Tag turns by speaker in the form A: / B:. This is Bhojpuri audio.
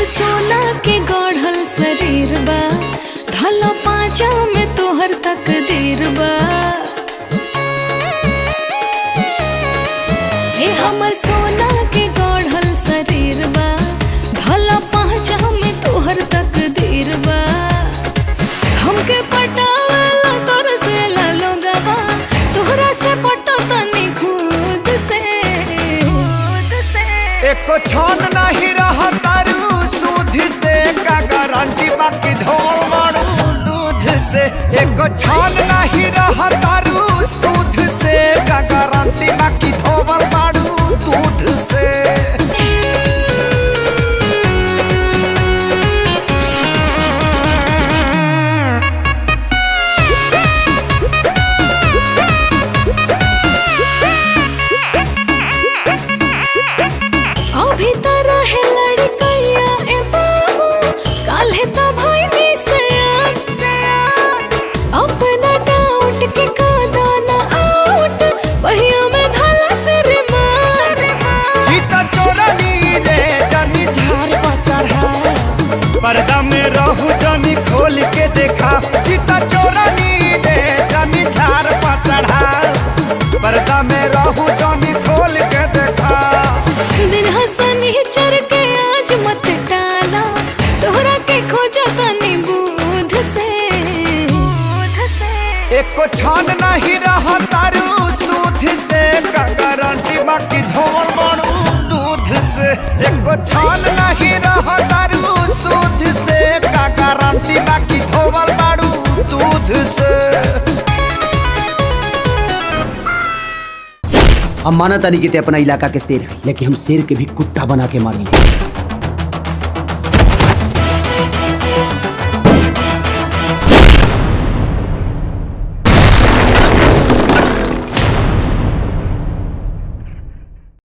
A: सोना के गढ़ल शरीर बा, धला पाँचा में तोहर तकदीर बा। हे हमर सोना के गढ़ल शरीर बा, धला पाँचा में तोहर तकदीर बा। हमके पटावला तोर से लोगवा, तोहरा से पटो तनी खुद से।
B: एको छन नहीं रहा तारू सूद से, का गारंटी बाकी धोल मारू दूध से। एको छन नहीं रहा तारू सूद से, का गारंटी बाकी धोल मारू दूध से।
A: अभी तरह है लड़कैया ए बाबू, काल्हे तो भइनी से अपना डाउट के कादा ना आउट, पहिया में धाला सिर मार।
B: चीता चोरनी रे जानी झार पर चढ़ा, पर्दा में रहू जानी खोल के देखा। चीता चोरनी रे जानी झार पर चढ़ा, पर्दा में रहू जानी खोल के देखा।
A: दिन हसनी चढ़ के आज मत टाला, तोहरा के खोजा तनी बूध से।
B: एको छन नहीं रहा तारू सूद से, का गारंटी बाकी धोल मारू दूध से। एको छन नहीं रहा तारू सूद से, का गारंटी बाकी धोल मारू दूध से।
C: हम माना तानी कि ते अपना इलाका के शेर है, लेकिन हम शेर के भी कुत्ता बना के मारेंगे।